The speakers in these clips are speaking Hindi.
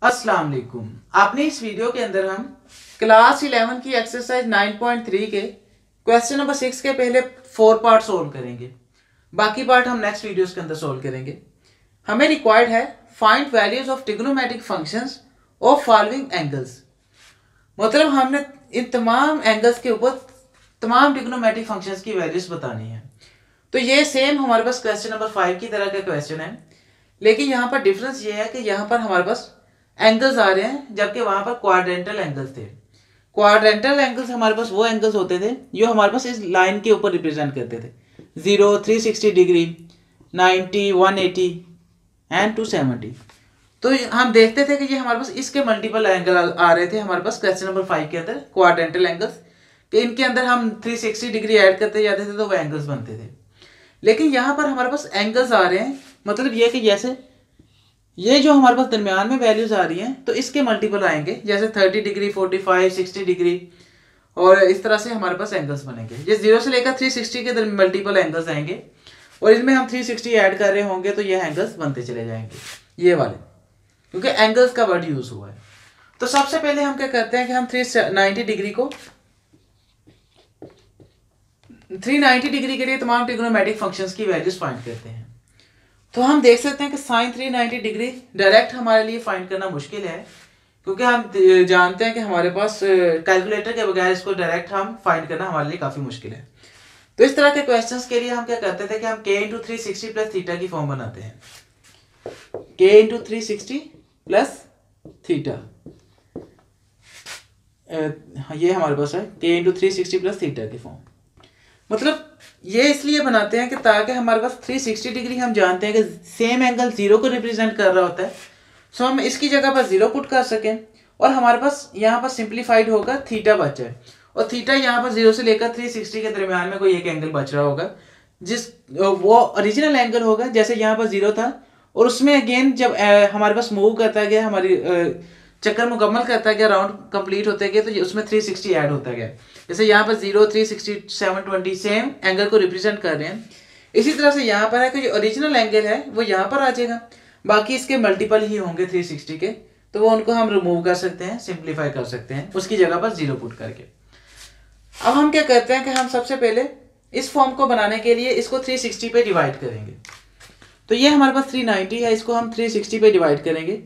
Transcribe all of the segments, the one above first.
अस्सलाम वालेकुम। आपने इस वीडियो के अंदर हम क्लास 11 की एक्सरसाइज 9.3 के क्वेश्चन नंबर 6 के पहले 4 पार्ट सोल्व करेंगे। बाकी पार्ट हम नेक्स्ट वीडियोस के अंदर सोल्व करेंगे। हमें रिक्वायर्ड है find values of trigonometric functions of following angles. मतलब हमने इन तमाम एंगल्स के ऊपर तमाम ट्रिग्नोमेट्रिक फंक्शंस की वैल्यूज बतानी है। तो ये सेम हमारे पास क्वेश्चन नंबर 5 की तरह का क्वेश्चन है, लेकिन यहाँ पर डिफरेंस ये है कि यहाँ पर हमारे पास एंगल्स आ रहे हैं जबकि वहां पर क्वाड्रेंटल एंगल्स थे। क्वाड्रेंटल एंगल्स हमारे पास वो एंगल्स होते थे जो हमारे पास इस लाइन के ऊपर रिप्रेजेंट करते थे 0, 360 डिग्री, 90, 180 एंड 270। तो हम देखते थे कि ये हमारे पास इसके मल्टीपल एंगल आ रहे थे हमारे पास क्वेश्चन नंबर 5 के अंदर क्वाड्रेंटल एंगल्स, कि इनके अंदर हम 360 डिग्री ऐड करते जाते थे तो वो एंगल्स बनते थे। लेकिन यहाँ पर हमारे पास एंगल्स आ रहे हैं, मतलब ये कि जैसे ये जो हमारे पास दरमियान में वैल्यूज आ रही हैं तो इसके मल्टीपल आएंगे, जैसे 30 डिग्री, 45, 60 डिग्री, और इस तरह से हमारे पास एंगल्स बनेंगे। ये 0 से लेकर 360 के मल्टीपल एंगल्स आएंगे और इनमें हम 360 ऐड कर रहे होंगे तो ये एंगल्स बनते चले जाएंगे ये वाले, क्योंकि एंगल्स का वर्ड यूज हुआ है। तो सबसे पहले हम क्या करते हैं कि हम 390 डिग्री को 390 डिग्री के लिए तमाम ट्रिग्नोमेट्रिक फंक्शंस की वैल्यूज फाइंड करते हैं। तो हम देख सकते हैं कि साइन 390 डिग्री डायरेक्ट हमारे लिए फाइंड करना मुश्किल है, क्योंकि हम जानते हैं कि हमारे पास कैलकुलेटर के बगैर इसको डायरेक्ट हम फाइंड करना हमारे लिए काफ़ी मुश्किल है। तो इस तरह के क्वेश्चंस के लिए हम क्या करते थे कि हम k इंटू 360 प्लस थीटा की फॉर्म बनाते हैं। k इंटू 360 प्लस थीटा, ये हमारे पास है k इंटू 360 प्लस थीटा की फॉर्म। मतलब ये इसलिए बनाते हैं कि ताकि हमारे पास 360 डिग्री हम जानते हैं कि सेम एंगल 0 को रिप्रेजेंट कर रहा होता है, सो हम इसकी जगह पर 0 पुट कर सकें और हमारे पास यहाँ पर सिंप्लीफाइड होगा थीटा बचा है, और थीटा यहाँ पर 0 से लेकर 360 के दरमियान में कोई एक एंगल बच रहा होगा जिस वो ओरिजिनल एंगल होगा, जैसे यहाँ पर 0 था और उसमें अगेन जब हमारे पास मूव करता गया, हमारी चक्कर मुकम्मल करता गया, राउंड कंप्लीट होते गए, तो उसमें 360 ऐड होता गया। जैसे यहाँ पर 0, 360, 720 सेम एंगल को रिप्रेजेंट कर रहे हैं। इसी तरह से यहाँ पर है कि जो ओरिजिनल एंगल है वो यहाँ पर आ जाएगा, बाकी इसके मल्टीपल ही होंगे 360 के, तो वो उनको हम रिमूव कर सकते हैं, सिंप्लीफाई कर सकते हैं उसकी जगह पर 0 पुट करके। अब हम क्या करते हैं कि हम सबसे पहले इस फॉर्म को बनाने के लिए इसको 360 पे डिवाइड करेंगे। तो ये हमारे पास 390 है, इसको हम 360 पे डिवाइड करेंगे।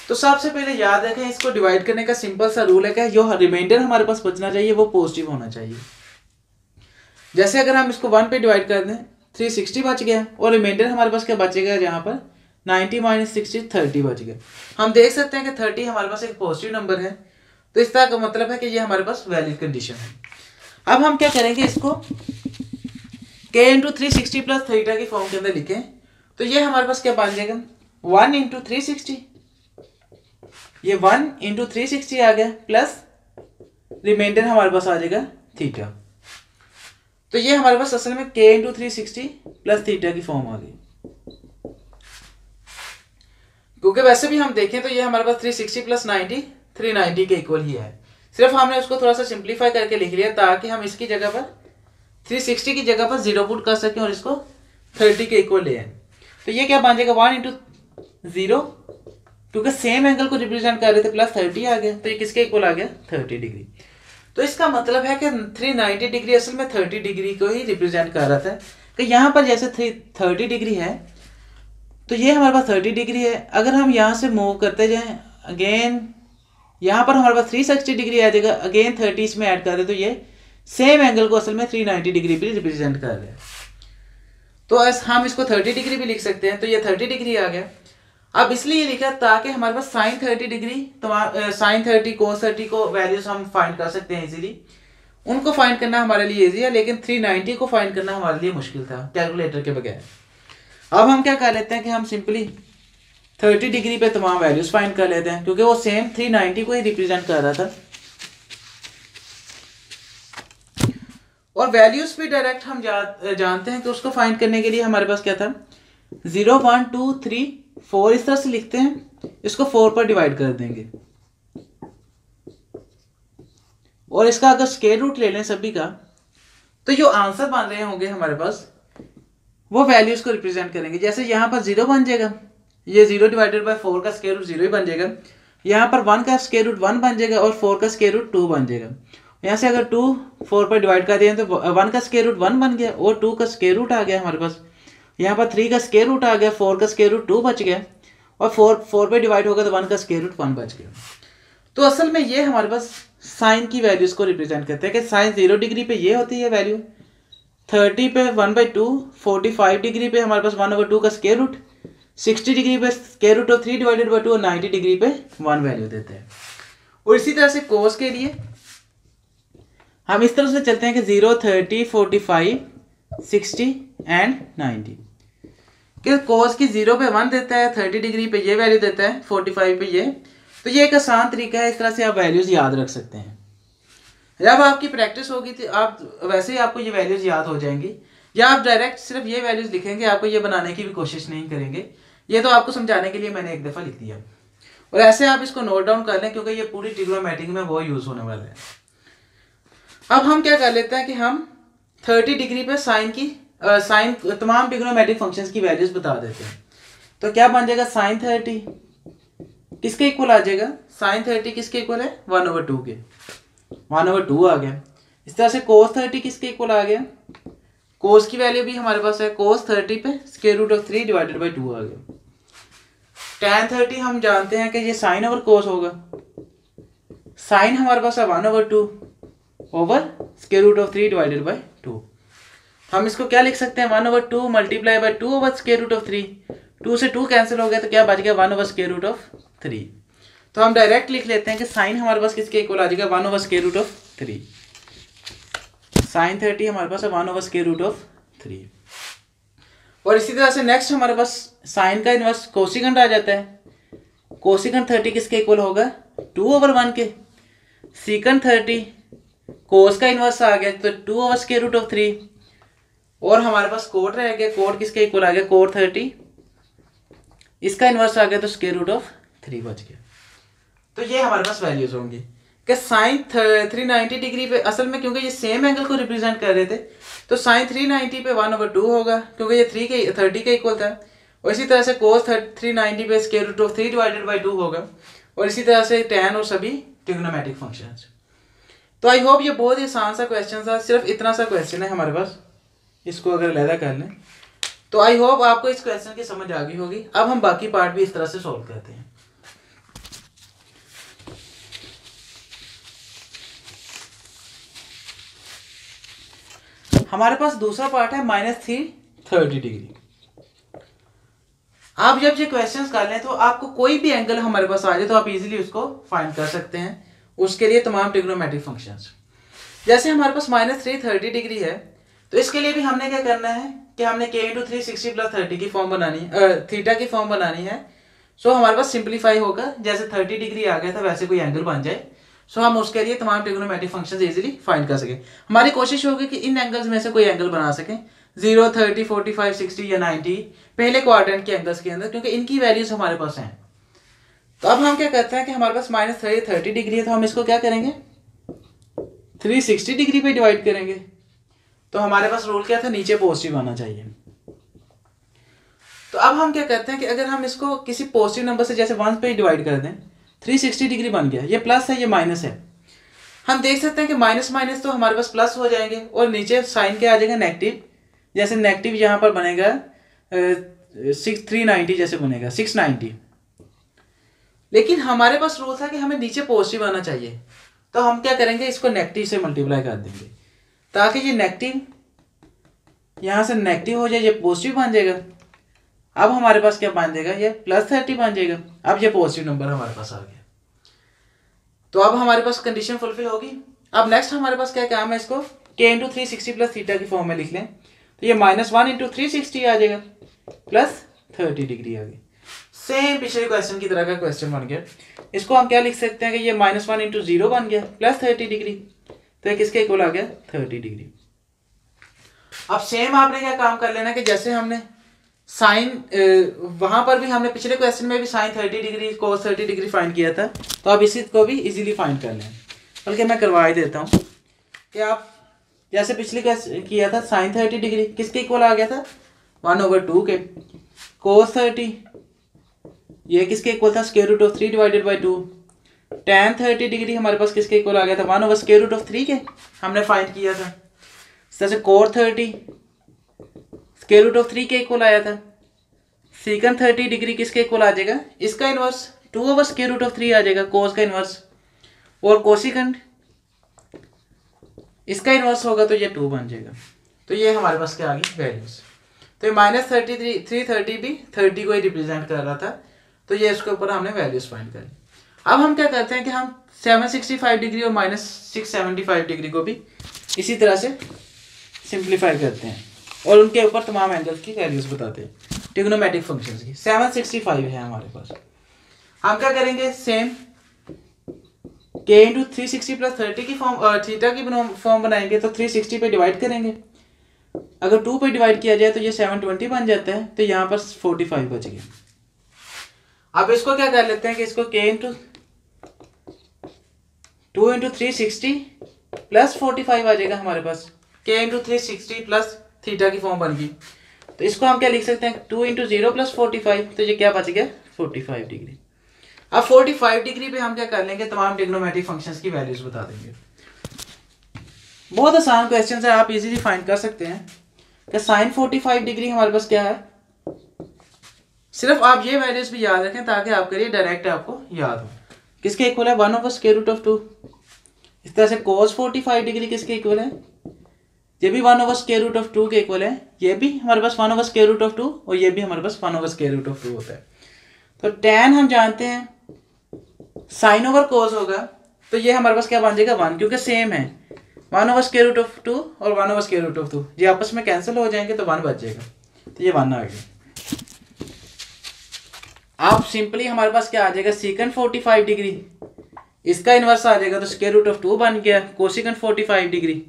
तो सबसे पहले याद रखें इसको डिवाइड करने का सिंपल सा रूल है कि जो रिमाइंडर हमारे पास बचना चाहिए वो पॉजिटिव होना चाहिए। जैसे अगर हम इसको 1 पे डिवाइड कर दें 360 बच गया, और रिमाइंडर हमारे पास क्या बचेगा, यहाँ पर 90 माइनस 60 30 बच गया। हम देख सकते हैं कि 30 हमारे पास एक पॉजिटिव नंबर है, तो इस तरह का मतलब है कि ये हमारे पास वैलिड कंडीशन है। अब हम क्या करेंगे, इसको k इंटू 360 प्लस थीटा की फॉर्म के अंदर लिखें, तो ये हमारे पास क्या बन जाएगा 1 इंटू 360, ये 1 इंटू 360 आ गया, प्लस रिमाइंडर हमारे पास आ जाएगा थीटा। तो ये हमारे पास असल में k इंटू 360 प्लस थीटा की फॉर्म आ गई, क्योंकि वैसे भी हम देखें तो ये हमारे पास 360 प्लस 90 390 के इक्वल ही है। सिर्फ हमने उसको थोड़ा सा सिंप्लीफाई करके लिख लिया ताकि हम इसकी जगह पर 360 की जगह पर 0 पुट कर सकें और इसको 30 के इक्वल ले आए। तो ये क्या बन जाएगा 1 इंटू 0, क्योंकि सेम एंगल को रिप्रेजेंट कर रहे थे, प्लस 30 आ गया, तो ये किसके इक्वल आ गया 30 डिग्री। तो इसका मतलब है कि 390 डिग्री असल में 30 डिग्री को ही रिप्रेजेंट कर रहा था, कि यहाँ पर जैसे 30 डिग्री है तो ये हमारे पास 30 डिग्री है। अगर हम यहाँ से मूव करते जाएं अगेन यहाँ पर हमारे पास 360 डिग्री आ जाएगा, अगेन 30 इसमें ऐड कर दे तो ये सेम एंगल को असल में 390 डिग्री भी रिप्रेजेंट कर रहे हैं। तो हम इसको 30 डिग्री भी लिख सकते हैं, तो ये 30 डिग्री आ गया। अब इसलिए लिखा ताकि हमारे पास साइन 30 डिग्री, साइन 30 कोस 30 को वैल्यूज हम फाइंड कर सकते हैं इजीली। उनको फाइंड करना हमारे लिए इजी है, लेकिन 390 को फाइंड करना हमारे लिए मुश्किल था कैलकुलेटर के बगैर। अब हम क्या कर लेते हैं कि हम सिंपली 30 डिग्री पे तमाम वैल्यूज फाइंड कर लेते हैं, क्योंकि वो सेम 390 को ही रिप्रेजेंट कर रहा था। और वैल्यूज भी डायरेक्ट हम जानते हैं कि उसको फाइंड करने के लिए हमारे पास क्या था 0, 1, 2, 3, 4 इस तरह से लिखते हैं, इसको 4 पर डिवाइड कर देंगे और इसका अगर स्क्वायर रूट ले लें सभी का, तो जो आंसर बन रहे होंगे हमारे पास वो वैल्यूज को रिप्रेजेंट करेंगे। जैसे यहाँ पर 0 बन जाएगा, ये 0 डिवाइडेड बाय 4 का स्क्वायर रूट 0 ही बन जाएगा। यहाँ पर 1 का स्क्वायर रूट 1 बन जाएगा और 4 का स्क्वायर रूट 2 बन जाएगा। यहाँ से अगर 2 4 पर डिवाइड कर दें तो 1 का स्क्वायर रूट 1 बन गया और 2 का स्क्वायर रूट आ गया हमारे पास। यहाँ पर 3 का स्क्वायर रूट आ गया, 4 का स्क्वायर रूट 2 बच गया और 4 पे डिवाइड होगा तो 1 का स्क्वायर रूट 1 बच गया। तो असल में ये हमारे पास साइन की वैल्यूज को रिप्रेजेंट करते हैं कि साइन 0 डिग्री पे ये होती है वैल्यू, 30 पे 1/2, 45 डिग्री पे हमारे पास 1/2 का स्क्वायर रूट, 60 डिग्री पे square root of 3 divided by 2 और 90 डिग्री पे 1 वैल्यू देते हैं। और इसी तरह से कोस के लिए हम इस तरह से चलते हैं कि 0, 30, 45, 60 एंड 90। कि कोस की 0 पे 1 देता है, 30 डिग्री पे ये वैल्यू देता है, 45 पे ये। तो ये एक आसान तरीका है, इस तरह से आप वैल्यूज याद रख सकते हैं। जब आपकी प्रैक्टिस होगी तो आप वैसे ही आपको ये वैल्यूज याद हो जाएंगी, या आप डायरेक्ट सिर्फ ये वैल्यूज लिखेंगे, आपको ये बनाने की भी कोशिश नहीं करेंगे। ये तो आपको समझाने के लिए मैंने एक दफ़ा लिख दिया, और ऐसे आप इसको नोट डाउन कर लें क्योंकि ये पूरी ट्रिग्नोमेट्री में वो यूज़ होने वाला है। अब हम क्या कर लेते हैं कि हम 30 डिग्री पे साइन तमाम ट्रिग्नोमेट्रिक फंक्शंस की वैल्यूज बता देते हैं। तो क्या बन जाएगा, साइन 30 किसके इक्वल आ जाएगा, साइन 30 किसके इक्वल है, 1/2 के, 1/2 आ गया। इस तरह से कोस 30 किसके इक्वल आ गया, कोस की वैल्यू भी हमारे पास है, कोस 30 पे square root of 3 divided by 2 आ गया। tan 30 हम जानते हैं कि ये साइन ओवर कोस होगा, साइन हमारे पास है 1/2 over square root of 3 divided by 2। हम इसको क्या लिख सकते हैं, 1/2 multiply by 2 over square root of 3, 2 से 2 कैंसिल हो गया तो क्या बच गया, 1 ओवर स्क्वायर रूट ऑफ 3। तो हम डायरेक्ट लिख लेते हैं कि साइन हमारे पास किसके इक्वल आ जाएगा, 1 over square root of 3। Sine 30 हमारे पास है 1 ओवर स्क्वायर रूट ऑफ 3। और इसी तरह से नेक्स्ट हमारे पास साइन का इनवर्स कोसिकेंट आ जाता है। कोसिकेंट 30 किसके इक्वल होगा, 2/1 के। सीकेंट 30 कोस का इनवर्स आ गया तो 2 ओवर स्क्वायर रूट ऑफ 3। और हमारे पास कोट रह गया, कोट किसके इक्वल आ गया, कोट 30, इसका इनवर्स आ गया तो स्क्वायर रूट ऑफ 3 बच गया। तो ये हमारे पास वैल्यूज होंगी कि साइन 390 डिग्री पे, असल में क्योंकि ये सेम एंगल को रिप्रेजेंट कर रहे थे तो साइन 390 पे 1/2 होगा क्योंकि ये 30 के इक्वल था। और इसी तरह से कोस 390 पे square root of 3 divided by 2 होगा। और इसी तरह से tan और सभी ट्रिग्नोमेट्रिक फंक्शंस। तो आई होप ये बहुत ही आसान सा क्वेश्चन था, सिर्फ इतना सा क्वेश्चन है हमारे पास, इसको अगर अलहदा कर लें तो आई होप आपको इस क्वेश्चन की समझ आ गई होगी। अब हम बाकी पार्ट भी इस तरह से सॉल्व करते हैं। हमारे पास दूसरा पार्ट है -330 डिग्री। आप जब ये क्वेश्चंस कर लें तो आपको कोई भी एंगल हमारे पास आ जाए तो आप इजीली उसको फाइंड कर सकते हैं। उसके लिए तमाम ट्रिग्नोमेट्रिक फंक्शंस, जैसे हमारे पास -330 डिग्री है तो इसके लिए भी हमने क्या करना है कि हमने k × 360 + 30 की फॉर्म बनानी है, थीटा की फॉर्म बनानी है। सो हमारे पास सिंप्लीफाई होगा, जैसे 30 डिग्री आ गया था वैसे कोई एंगल बन जाए। सो हम उसके लिए तमाम ट्रिग्नोमेट्रिक फंक्शंस इजीली फाइंड कर सकें। हमारी कोशिश होगी कि इन एंगल्स में से कोई एंगल बना सकें, 0, 30, 45, 60 या 90 पहले क्वाड्रेंट के एंगल्स के अंदर, क्योंकि इनकी वैल्यूज हमारे पास हैं। तो अब हम क्या करते हैं कि हमारे पास -330 डिग्री है तो हम इसको क्या करेंगे, 360 डिग्री पे डिवाइड करेंगे। तो हमारे पास रूल क्या था, नीचे पॉजिटिव आना चाहिए। तो अब हम क्या करते हैं कि अगर हम इसको किसी पॉजिटिव नंबर से जैसे 1 पे डिवाइड कर दें, 360 डिग्री बन गया। ये प्लस है, ये माइनस है। हम देख सकते हैं कि माइनस माइनस तो हमारे पास प्लस हो जाएंगे और नीचे साइन क्या आ जाएगा, नेगेटिव। जैसे नेगेटिव यहाँ पर बनेगा 390 जैसे बनेगा 690। लेकिन हमारे पास रूल था कि हमें नीचे पॉजिटिव आना चाहिए, तो हम क्या करेंगे, इसको नेगेटिव से मल्टीप्लाई कर देंगे ताकि ये नेगेटिव यहाँ से नेगेटिव हो जाए, ये पॉजिटिव बन जाएगा। अब हमारे पास क्या बन जाएगा, ये +30 बन जाएगा। अब ये पॉजिटिव नंबर हमारे पास आ गया। तो अब हमारे पास कंडीशन फुलफिल होगी। अब नेक्स्ट हमारे पास क्या काम है, इसको k × 360 + थीटा की फॉर्म में लिख लें तो ये -1 × 360 आ जाएगा +30 डिग्री आ गई। सेम पिछले क्वेश्चन की तरह का क्वेश्चन बन गया। इसको हम क्या लिख सकते हैं कि ये -1 × 0 बन गया +30 डिग्री, तो ये किसके इक्वल आ गया, 30 डिग्री। अब सेम आपने क्या काम कर लेना कि जैसे हमने साइन वहां पर भी हमने पिछले क्वेश्चन में भी sine 30 degree cos 30 degree find किया था, तो आप इसी को भी इजीली फाइंड कर लें। बल्कि मैं करवा ही देता हूँ कि आप जैसे पिछले क्वेश्चन किया था, साइन 30 डिग्री किसके इक्वल आ गया था, 1/2 के। कोस 30 ये किसके इक्वल था, square root of 3 divided by 2। tan 30 degree हमारे पास किसके इक्वल आ गया था, 1 ओवर स्क्वायर रूट ऑफ 3 के हमने फाइंड किया था। इस तरह से cot 30 स्क्वायर रूट ऑफ 3 के इक्वल आया था। secant 30 डिग्री किसके इक्वल आ जाएगा, इसका inverse 2 over square root of 3 आ जाएगा cos का इनवर्स, और कोसिकेंट इसका इनवर्स होगा तो ये 2 बन जाएगा। तो ये हमारे पास क्या आ गई वैल्यूज। तो ये -330 भी 30 को ही रिप्रेजेंट कर रहा था, तो ये इसके ऊपर हमने वैल्यूज फाइंड करी। अब हम क्या करते हैं कि हम 765 डिग्री और -675 डिग्री को भी इसी तरह से सिंप्लीफाई करते हैं और उनके ऊपर तमाम एंगल्स की वैल्यूज बताते हैं ट्रिग्नोमेट्रिक फंक्शंस की। 765 है हमारे पास, हम क्या करेंगे, सेम k इंटू 360 प्लस 30 की फॉर्म थीटा की फॉर्म बनाएंगे, तो 360 पे डिवाइड करेंगे। अगर 2 पे डिवाइड किया जाए तो ये 720 बन जाता है, तो यहाँ पर 45 बच गया। अब इसको क्या कर लेते हैं कि इसको k इंटू 2 इंटू 360 प्लस 45 आ जाएगा हमारे पास, k इंटू 360 प्लस थीटा की फॉर्म बन गई। तो इसको हम क्या लिख सकते हैं, 2 इंटू 0 प्लस 45, तो ये क्या बच गया 45 डिग्री। अब 45 डिग्री पे हम क्या कर लेंगे, तमाम ट्रिग्नोमेट्रिक फंक्शंस की वैल्यूज बता देंगे। बहुत आसान क्वेश्चन है, आप इजीली फाइंड कर सकते हैं कि साइन 45 डिग्री हमारे पास क्या है। सिर्फ आप ये वैल्यूज भी याद रखें ताकि आपके लिए डायरेक्ट आपको याद हो। किसके इक्वल है, 1 ओवर स्क्वायर रूट ऑफ 2। इस तरह से cos 45 डिग्री किसके इक्वल है, ये भी 1 ओवर स्क्वायर रूट ऑफ 2 के इक्वल है। ये भी हमारे पास 1 ओवर स्क्वायर रूट ऑफ 2 और ये भी हमारे पास 1 ओवर स्क्वायर रूट ऑफ 2 होता है। तो tan हम जानते हैं साइन ओवर कोस होगा, तो ये हमारे पास क्या बन जाएगा 1, क्योंकि सेम है 1 ओवर स्क्वायर रूट ऑफ 2 और 1 ओवर स्क्वायर रूट ऑफ 2, ये आपस में कैंसिल हो जाएंगे तो 1 बच जाएगा, तो ये 1 आ गया। आप सिंपली हमारे पास क्या आ जाएगा, सीकेंट 45 डिग्री इसका इनवर्स आ जाएगा तो स्क्वायर रूट ऑफ 2 बन गया, कोसिकेंट 45 डिग्री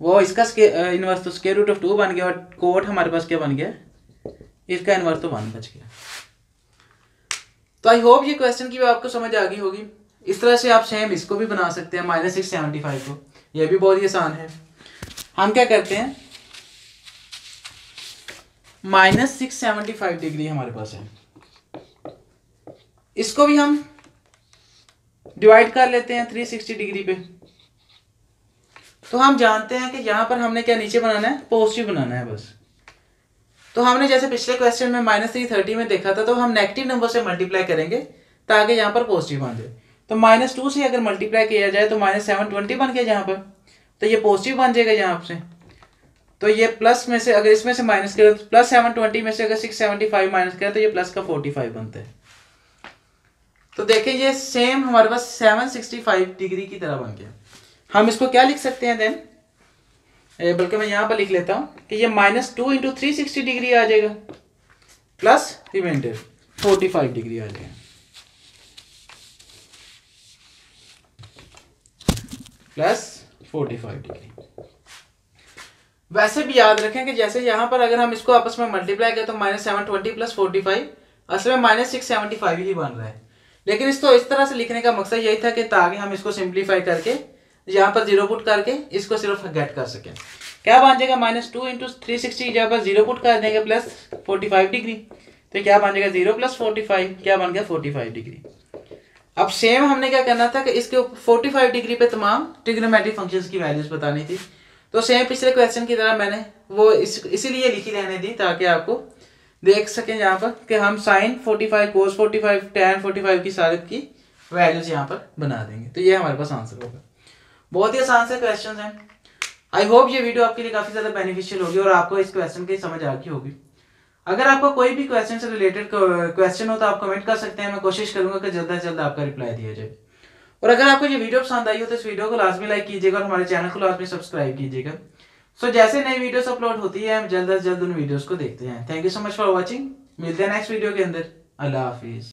वो इसका इनवर्स तो स्क्वायर रूट ऑफ 2 बन गया, और कोट हमारे पास क्या बन गया, इसका इनवर्स तो 1 बच गया। तो आई होप ये क्वेश्चन की भी आपको समझ आ गई होगी। इस तरह से आप सेम इसको भी बना सकते हैं, -675 को, ये भी बहुत ही आसान है। हम क्या करते हैं, -675 डिग्री हमारे पास है, इसको भी हम डिवाइड कर लेते हैं 360 डिग्री पे। तो हम जानते हैं कि यहाँ पर हमने क्या नीचे बनाना है, पॉजिटिव बनाना है बस। तो हमने जैसे पिछले क्वेश्चन में -330 में देखा था, तो हम नेगेटिव नंबर से मल्टीप्लाई करेंगे ताकि यहाँ पर पॉजिटिव बन जाए। तो -2 से अगर मल्टीप्लाई किया जाए तो -720 बन गया यहाँ पर, तो ये पॉजिटिव बन जाएगा यहाँ से। तो ये प्लस में से अगर इसमें से माइनस करें तो +720 में से अगर 675 माइनस करें तो ये प्लस का 45 बनता है। तो देखें ये सेम हमारे पास 765 डिग्री की तरह बन गया। हम इसको क्या लिख सकते हैं देन, बल्कि मैं यहाँ पर लिख लेता हूँ कि ये -2 इंटू 360 डिग्री आ जाएगा प्लस रिमाइंडर 45 डिग्री आ जाएगा, प्लस 45 डिग्री। वैसे भी याद रखें कि जैसे यहाँ पर अगर हम इसको आपस में मल्टीप्लाई करें तो -720 प्लस 45 असल में -675 ही बन रहा है। लेकिन इसको इस तरह से लिखने का मकसद यही था कि ताकि हम इसको सिंप्लीफाई करके यहाँ पर 0 पुट करके इसको सिर्फ गेट कर सकें। क्या बन जाएगा, -2 इंटू 360 जहाँ पर 0 पुट कर देंगे प्लस 45 डिग्री, तो क्या बन जाएगा 0 प्लस 45, क्या बन गया 45 डिग्री। अब सेम हमने क्या करना था कि इसके 45 डिग्री पे तमाम ट्रिग्नोमेट्रिक फंक्शंस की वैल्यूज बतानी थी। तो सेम पिछले क्वेश्चन की तरह मैंने वो इसीलिए लिखी रहने दी ताकि आपको देख सकें यहाँ पर कि हम साइन 45, कोस 45, tan 45 की सारी की वैल्यूज यहाँ पर बना देंगे। तो ये हमारे पास आंसर होगा। बहुत ही आसान से क्वेश्चन हैं। आई होप ये वीडियो आपके लिए काफ़ी ज़्यादा बेनिफिशियल होगी और आपको इस क्वेश्चन की समझ आ गई होगी। अगर आपको कोई भी क्वेश्चन से रिलेटेड क्वेश्चन हो तो आप कमेंट कर सकते हैं, मैं कोशिश करूंगा कि जल्द से जल्द आपका रिप्लाई दिया जाए। और अगर आपको ये वीडियो पसंद आई हो तो इस वीडियो को लाजमी लाइक कीजिएगा और हमारे चैनल को लाजमी सब्सक्राइब कीजिएगा। सो जैसे नई वीडियोस अपलोड होती है हम जल्द से जल्द उन वीडियोस को देखते हैं। Thank you so much for watching. मिलते हैं नेक्स्ट वीडियो के अंदर। अल्लाह हाफिज़।